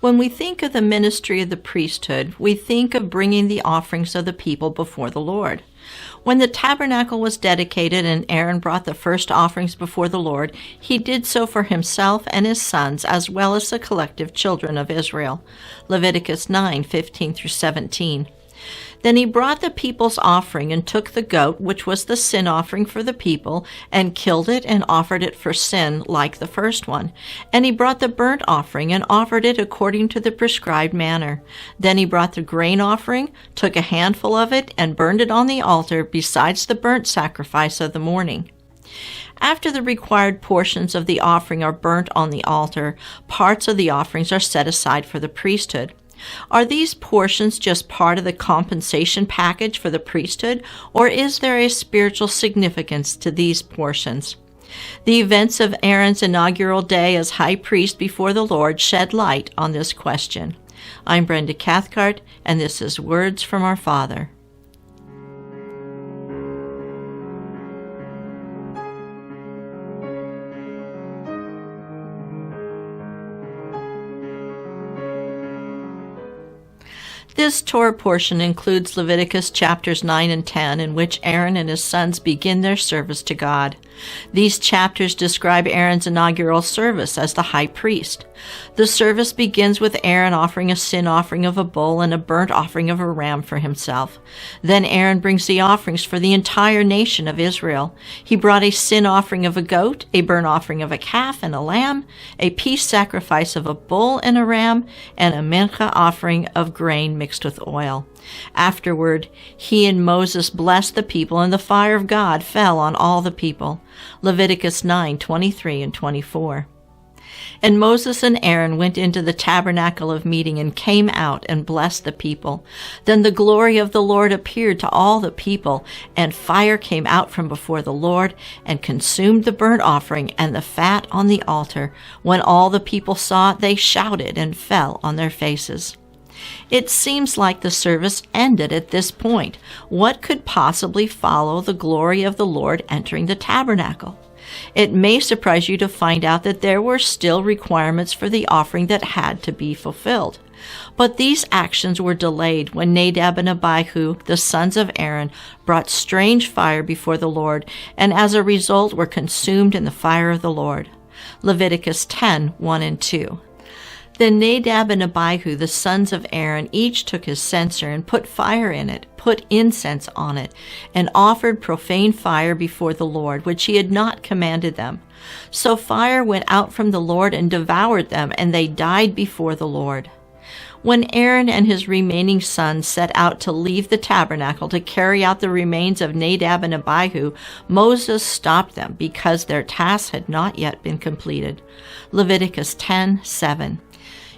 When we think of the ministry of the priesthood, we think of bringing the offerings of the people before the Lord. When the tabernacle was dedicated and Aaron brought the first offerings before the Lord, he did so for himself and his sons, as well as the collective children of Israel. Leviticus 9:15-17. Then he brought the people's offering and took the goat, which was the sin offering for the people, and killed it and offered it for sin like the first one. And he brought the burnt offering and offered it according to the prescribed manner. Then he brought the grain offering, took a handful of it, and burned it on the altar besides the burnt sacrifice of the morning. After the required portions of the offering are burnt on the altar, parts of the offerings are set aside for the priesthood. Are these portions just part of the compensation package for the priesthood, or is there a spiritual significance to these portions? The events of Aaron's inaugural day as high priest before the Lord shed light on this question. I'm Brenda Cathcart, and this is Words from Our Father. This Torah portion includes Leviticus chapters 9 and 10, in which Aaron and his sons begin their service to God. These chapters describe Aaron's inaugural service as the high priest. The service begins with Aaron offering a sin offering of a bull and a burnt offering of a ram for himself. Then Aaron brings the offerings for the entire nation of Israel. He brought a sin offering of a goat, a burnt offering of a calf and a lamb, a peace sacrifice of a bull and a ram, and a mincha offering of grain mixed with oil. Afterward, he and Moses blessed the people, and the fire of God fell on all the people. Leviticus 9:23 and 24. And Moses and Aaron went into the tabernacle of meeting and came out and blessed the people. Then the glory of the Lord appeared to all the people, and fire came out from before the Lord and consumed the burnt offering and the fat on the altar. When all the people saw it, they shouted and fell on their faces. It seems like the service ended at this point. What could possibly follow the glory of the Lord entering the tabernacle? It may surprise you to find out that there were still requirements for the offering that had to be fulfilled. But these actions were delayed when Nadab and Abihu, the sons of Aaron, brought strange fire before the Lord, and as a result were consumed in the fire of the Lord. Leviticus 10:1 and 2. Then Nadab and Abihu, the sons of Aaron, each took his censer and put fire in it, put incense on it, and offered profane fire before the Lord, which he had not commanded them. So fire went out from the Lord and devoured them, and they died before the Lord. When Aaron and his remaining sons set out to leave the tabernacle to carry out the remains of Nadab and Abihu, Moses stopped them because their task had not yet been completed. Leviticus 10:7.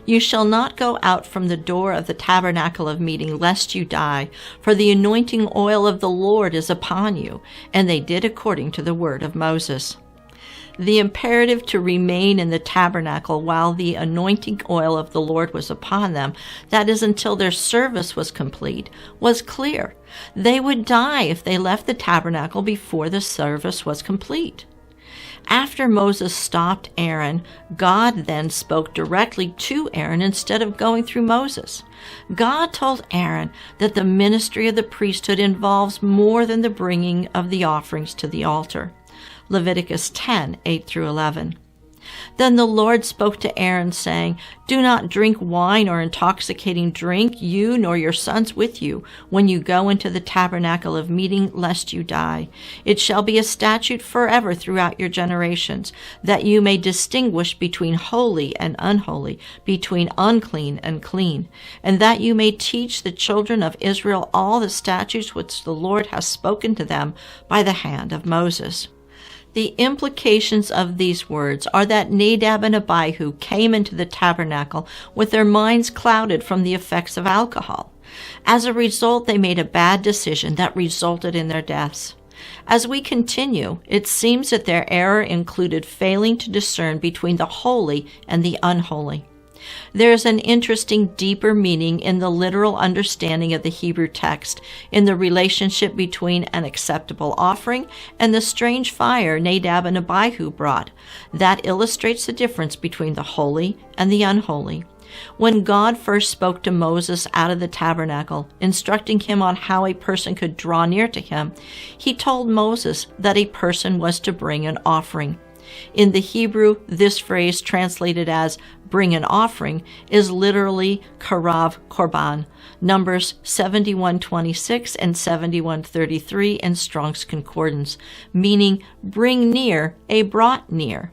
You shall not go out from the door of the tabernacle of meeting, lest you die, for the anointing oil of the Lord is upon you. And they did according to the word of Moses. The imperative to remain in the tabernacle while the anointing oil of the Lord was upon them, that is, until their service was complete, was clear. They would die if they left the tabernacle before the service was complete. After Moses stopped Aaron, God then spoke directly to Aaron instead of going through Moses. God told Aaron that the ministry of the priesthood involves more than the bringing of the offerings to the altar. Leviticus 10:8-11. Then the Lord spoke to Aaron, saying, Do not drink wine or intoxicating drink, you nor your sons with you, when you go into the tabernacle of meeting, lest you die. It shall be a statute forever throughout your generations, that you may distinguish between holy and unholy, between unclean and clean, and that you may teach the children of Israel all the statutes which the Lord has spoken to them by the hand of Moses. The implications of these words are that Nadab and Abihu came into the tabernacle with their minds clouded from the effects of alcohol. As a result, they made a bad decision that resulted in their deaths. As we continue, it seems that their error included failing to discern between the holy and the unholy. There is an interesting, deeper meaning in the literal understanding of the Hebrew text in the relationship between an acceptable offering and the strange fire Nadab and Abihu brought. That illustrates the difference between the holy and the unholy. When God first spoke to Moses out of the tabernacle, instructing him on how a person could draw near to him, he told Moses that a person was to bring an offering. In the Hebrew, this phrase translated as bring an offering is literally karav korban, Numbers 71:26 and 71:33 in Strong's Concordance, meaning bring near, a brought near.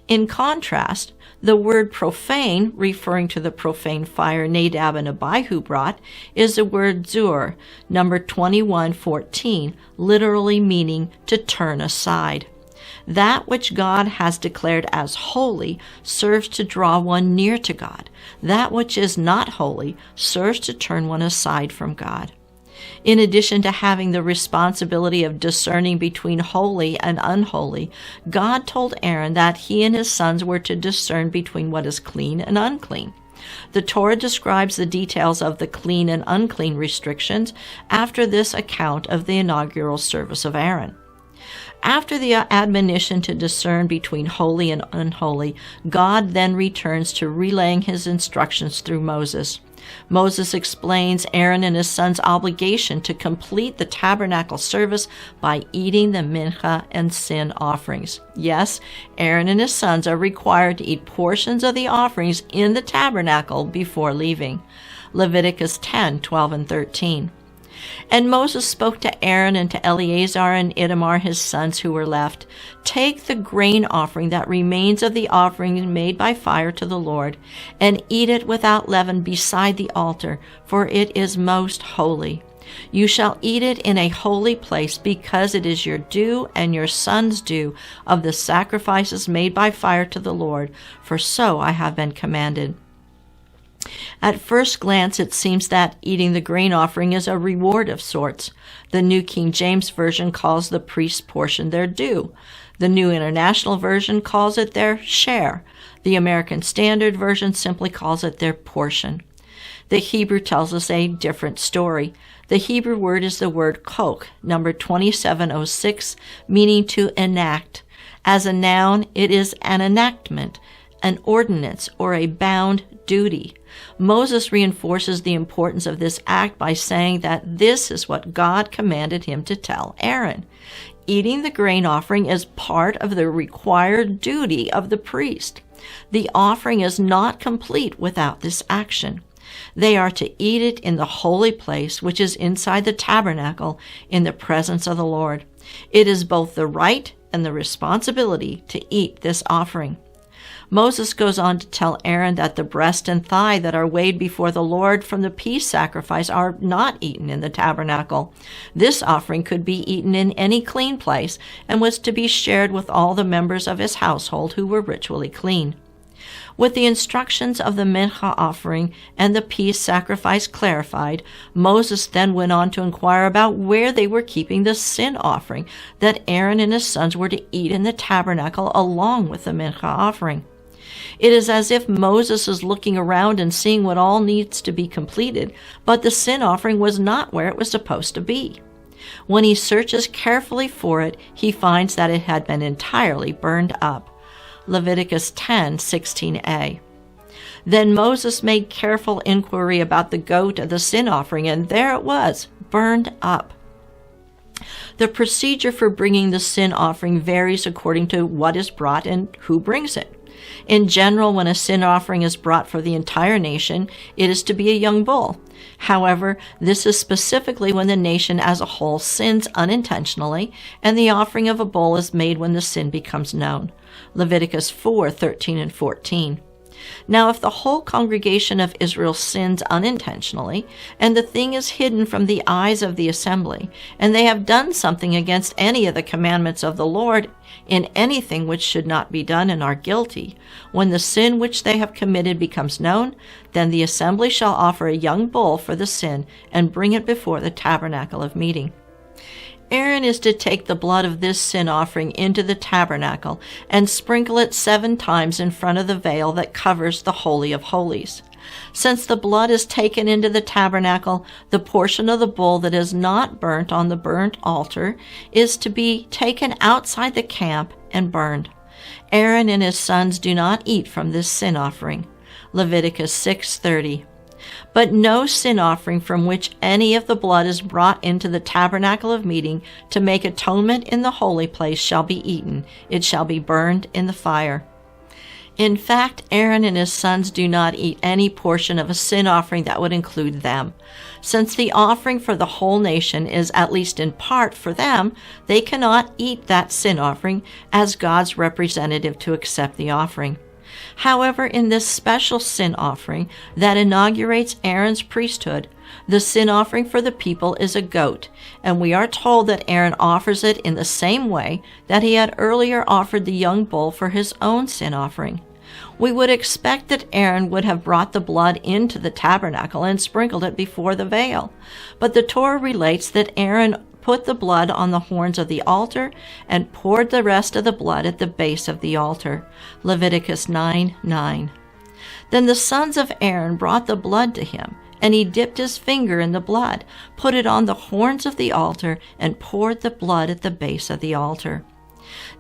In contrast, the word profane, referring to the profane fire Nadab and Abihu brought, is the word zur, number 21:14, literally meaning to turn aside. That which God has declared as holy serves to draw one near to God. That which is not holy serves to turn one aside from God. In addition to having the responsibility of discerning between holy and unholy, God told Aaron that he and his sons were to discern between what is clean and unclean. The Torah describes the details of the clean and unclean restrictions after this account of the inaugural service of Aaron. After the admonition to discern between holy and unholy, God then returns to relaying his instructions through Moses. Moses explains Aaron and his sons' obligation to complete the tabernacle service by eating the mincha and sin offerings. Yes, Aaron and his sons are required to eat portions of the offerings in the tabernacle before leaving. Leviticus 10:12 and 13. And Moses spoke to Aaron and to Eleazar and Ithamar his sons who were left, "Take the grain offering that remains of the offering made by fire to the Lord, and eat it without leaven beside the altar, for it is most holy. You shall eat it in a holy place, because it is your due and your sons' due of the sacrifices made by fire to the Lord, for so I have been commanded." At first glance, it seems that eating the grain offering is a reward of sorts. The New King James Version calls the priest's portion their due. The New International Version calls it their share. The American Standard Version simply calls it their portion. The Hebrew tells us a different story. The Hebrew word is the word kok, number 2706, meaning to enact. As a noun, it is an enactment, an ordinance, or a bound duty. Moses reinforces the importance of this act by saying that this is what God commanded him to tell Aaron. Eating the grain offering is part of the required duty of the priest. The offering is not complete without this action. They are to eat it in the holy place, which is inside the tabernacle, in the presence of the Lord. It is both the right and the responsibility to eat this offering. Moses goes on to tell Aaron that the breast and thigh that are weighed before the Lord from the peace sacrifice are not eaten in the tabernacle. This offering could be eaten in any clean place and was to be shared with all the members of his household who were ritually clean. With the instructions of the mincha offering and the peace sacrifice clarified, Moses then went on to inquire about where they were keeping the sin offering that Aaron and his sons were to eat in the tabernacle along with the mincha offering. It is as if Moses is looking around and seeing what all needs to be completed, but the sin offering was not where it was supposed to be. When he searches carefully for it, he finds that it had been entirely burned up. Leviticus 10:16a. Then Moses made careful inquiry about the goat of the sin offering, and there it was, burned up. The procedure for bringing the sin offering varies according to what is brought and who brings it. In general, when a sin offering is brought for the entire nation, it is to be a young bull. However, this is specifically when the nation as a whole sins unintentionally, and the offering of a bull is made when the sin becomes known. Leviticus 4:13 and 14. Now, if the whole congregation of Israel sins unintentionally, and the thing is hidden from the eyes of the assembly, and they have done something against any of the commandments of the Lord in anything which should not be done and are guilty, when the sin which they have committed becomes known, then the assembly shall offer a young bull for the sin and bring it before the tabernacle of meeting. Aaron is to take the blood of this sin offering into the tabernacle and sprinkle it 7 times in front of the veil that covers the Holy of Holies. Since the blood is taken into the tabernacle, the portion of the bull that is not burnt on the burnt altar is to be taken outside the camp and burned. Aaron and his sons do not eat from this sin offering. Leviticus 6:30. But no sin offering from which any of the blood is brought into the tabernacle of meeting to make atonement in the holy place shall be eaten. It shall be burned in the fire. In fact, Aaron and his sons do not eat any portion of a sin offering that would include them. Since the offering for the whole nation is at least in part for them, they cannot eat that sin offering as God's representative to accept the offering. However, in this special sin offering that inaugurates Aaron's priesthood, the sin offering for the people is a goat, and we are told that Aaron offers it in the same way that he had earlier offered the young bull for his own sin offering. We would expect that Aaron would have brought the blood into the tabernacle and sprinkled it before the veil, but the Torah relates that Aaron put the blood on the horns of the altar and poured the rest of the blood at the base of the altar. Leviticus 9:9. Then the sons of Aaron brought the blood to him, and he dipped his finger in the blood, put it on the horns of the altar, and poured the blood at the base of the altar.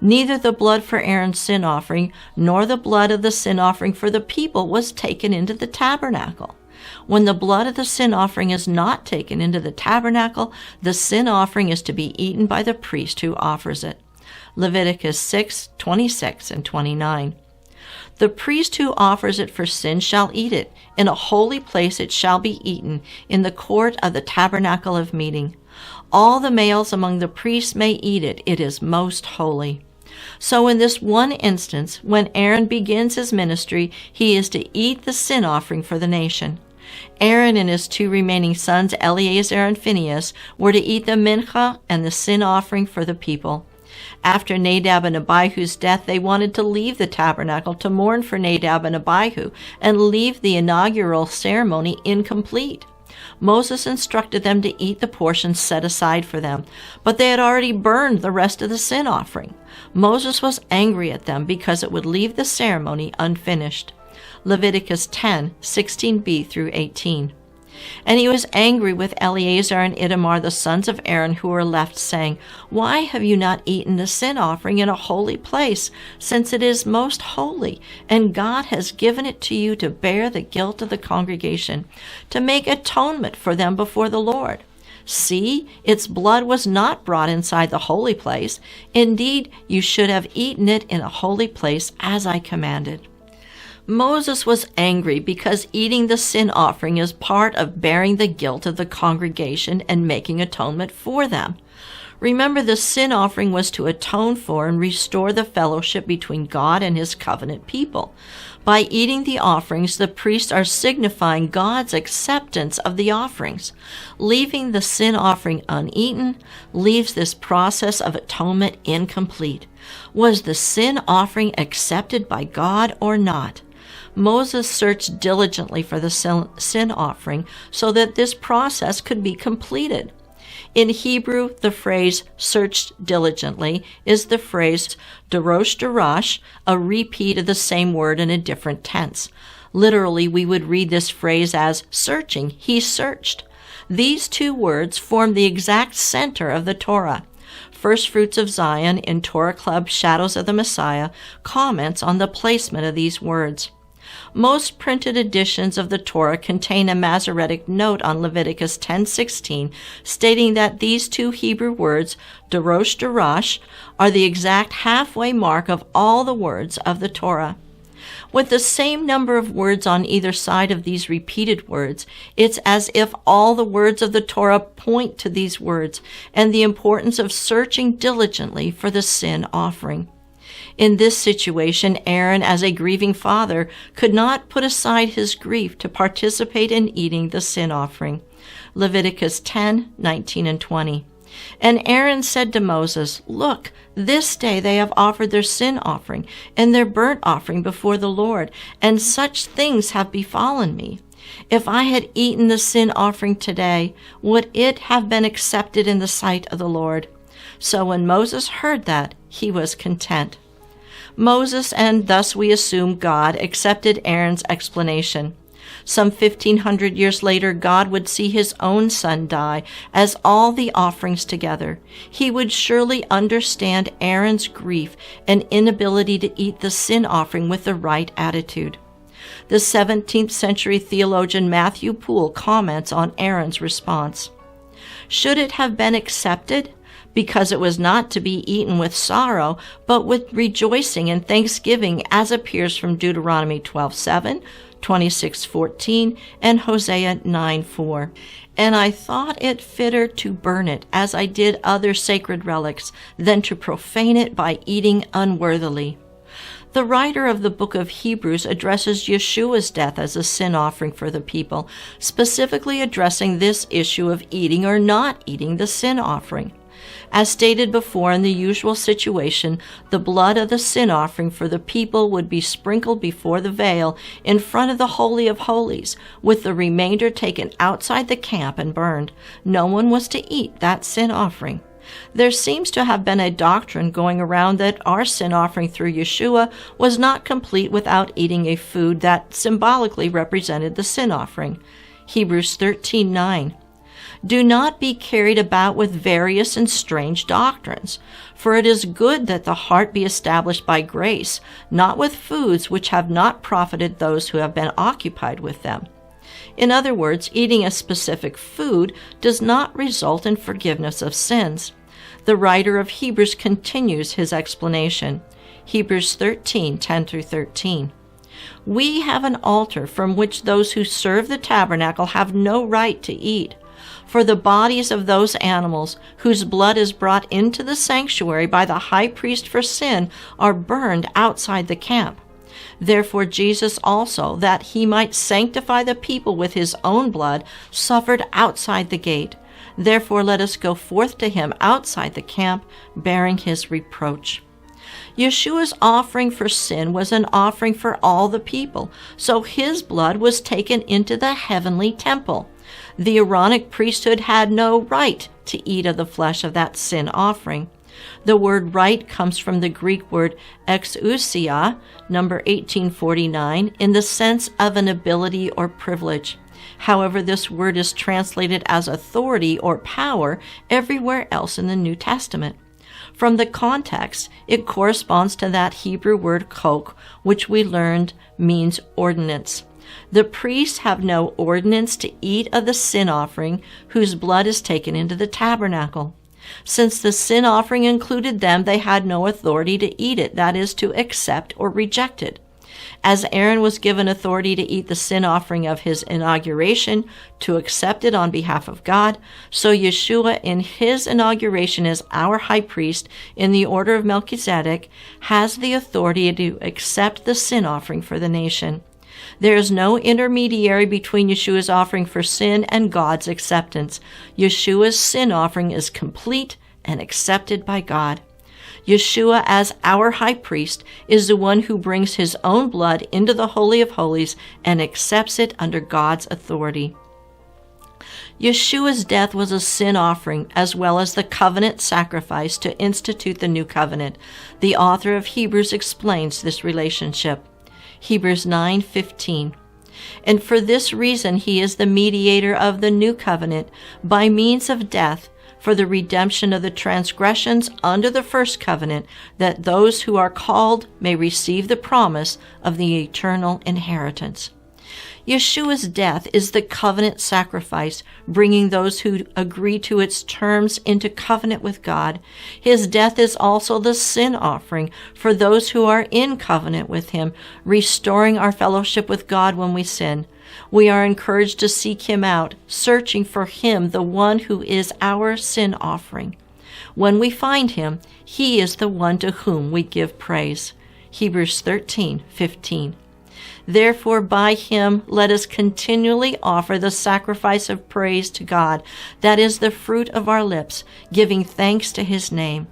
Neither the blood for Aaron's sin offering nor the blood of the sin offering for the people was taken into the tabernacle. When the blood of the sin offering is not taken into the tabernacle, the sin offering is to be eaten by the priest who offers it. Leviticus 6:26 and 29. The priest who offers it for sin shall eat it. In a holy place it shall be eaten, in the court of the tabernacle of meeting. All the males among the priests may eat it. It is most holy. So in this one instance, when Aaron begins his ministry, he is to eat the sin offering for the nation. Aaron and his two remaining sons, Eleazar and Phinehas, were to eat the mincha and the sin offering for the people. After Nadab and Abihu's death, they wanted to leave the tabernacle to mourn for Nadab and Abihu and leave the inaugural ceremony incomplete. Moses instructed them to eat the portions set aside for them, but they had already burned the rest of the sin offering. Moses was angry at them because it would leave the ceremony unfinished. Leviticus 10:16b through 18. And he was angry with Eleazar and Ithamar, the sons of Aaron, who were left, saying, "Why have you not eaten the sin offering in a holy place, since it is most holy, and God has given it to you to bear the guilt of the congregation, to make atonement for them before the Lord? See, its blood was not brought inside the holy place. Indeed, you should have eaten it in a holy place, as I commanded." Moses was angry because eating the sin offering is part of bearing the guilt of the congregation and making atonement for them. Remember, the sin offering was to atone for and restore the fellowship between God and his covenant people. By eating the offerings, the priests are signifying God's acceptance of the offerings. Leaving the sin offering uneaten leaves this process of atonement incomplete. Was the sin offering accepted by God or not? Moses searched diligently for the sin offering so that this process could be completed. In Hebrew, the phrase "searched diligently" is the phrase "darosh darash," a repeat of the same word in a different tense. Literally, we would read this phrase as "searching, he searched." These two words form the exact center of the Torah. First Fruits of Zion in Torah Club Shadows of the Messiah comments on the placement of these words. Most printed editions of the Torah contain a Masoretic note on Leviticus 10:16, stating that these two Hebrew words, darosh darash, are the exact halfway mark of all the words of the Torah. With the same number of words on either side of these repeated words, it's as if all the words of the Torah point to these words and the importance of searching diligently for the sin offering. In this situation, Aaron, as a grieving father, could not put aside his grief to participate in eating the sin offering. Leviticus 10:19 and 20. And Aaron said to Moses, "Look, this day they have offered their sin offering and their burnt offering before the Lord, and such things have befallen me. If I had eaten the sin offering today, would it have been accepted in the sight of the Lord?" So when Moses heard that, he was content. Moses, and thus we assume God, accepted Aaron's explanation. Some 1,500 years later, God would see his own son die as all the offerings together. He would surely understand Aaron's grief and inability to eat the sin offering with the right attitude. The 17th century theologian Matthew Poole comments on Aaron's response. Should it have been accepted? Because it was not to be eaten with sorrow, but with rejoicing and thanksgiving, as appears from Deuteronomy 12:7, 26:14, and Hosea 9:4. And I thought it fitter to burn it, as I did other sacred relics, than to profane it by eating unworthily. The writer of the book of Hebrews addresses Yeshua's death as a sin offering for the people, specifically addressing this issue of eating or not eating the sin offering. As stated before, in the usual situation, the blood of the sin offering for the people would be sprinkled before the veil in front of the Holy of Holies, with the remainder taken outside the camp and burned. No one was to eat that sin offering. There seems to have been a doctrine going around that our sin offering through Yeshua was not complete without eating a food that symbolically represented the sin offering. Hebrews 13:9. Do not be carried about with various and strange doctrines, for it is good that the heart be established by grace, not with foods which have not profited those who have been occupied with them. In other words, eating a specific food does not result in forgiveness of sins. The writer of Hebrews continues his explanation. Hebrews 13:10-13. We have an altar from which those who serve the tabernacle have no right to eat. For the bodies of those animals whose blood is brought into the sanctuary by the high priest for sin are burned outside the camp. Therefore Jesus also, that he might sanctify the people with his own blood, suffered outside the gate. Therefore let us go forth to him outside the camp, bearing his reproach. Yeshua's offering for sin was an offering for all the people, so his blood was taken into the heavenly temple. The Aaronic priesthood had no right to eat of the flesh of that sin offering. The word right comes from the Greek word exousia, number 1849, in the sense of an ability or privilege. However, this word is translated as authority or power everywhere else in the New Testament. From the context, it corresponds to that Hebrew word kok, which we learned means ordinance. The priests have no ordinance to eat of the sin offering whose blood is taken into the tabernacle. Since the sin offering included them, they had no authority to eat it, that is, to accept or reject it. As Aaron was given authority to eat the sin offering of his inauguration, to accept it on behalf of God, so Yeshua in his inauguration as our high priest in the order of Melchizedek has the authority to accept the sin offering for the nation. There is no intermediary between Yeshua's offering for sin and God's acceptance. Yeshua's sin offering is complete and accepted by God. Yeshua, as our high priest, is the one who brings his own blood into the Holy of Holies and accepts it under God's authority. Yeshua's death was a sin offering as well as the covenant sacrifice to institute the new covenant. The author of Hebrews explains this relationship. Hebrews 9:15. And for this reason he is the mediator of the new covenant by means of death for the redemption of the transgressions under the first covenant, that those who are called may receive the promise of the eternal inheritance. Yeshua's death is the covenant sacrifice, bringing those who agree to its terms into covenant with God. His death is also the sin offering for those who are in covenant with him, restoring our fellowship with God when we sin. We are encouraged to seek him out, searching for him, the one who is our sin offering. When we find him, he is the one to whom we give praise. Hebrews 13:15. Therefore, by him, let us continually offer the sacrifice of praise to God, that is the fruit of our lips, giving thanks to his name.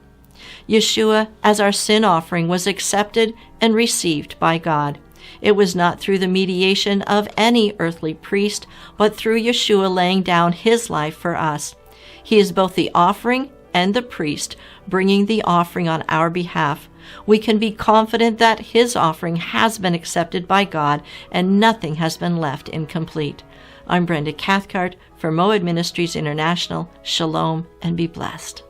Yeshua, as our sin offering, was accepted and received by God. It was not through the mediation of any earthly priest, but through Yeshua laying down his life for us. He is both the offering and the priest, bringing the offering on our behalf. We can be confident that his offering has been accepted by God and nothing has been left incomplete. I'm Brenda Cathcart for Moed Ministries International. Shalom and be blessed.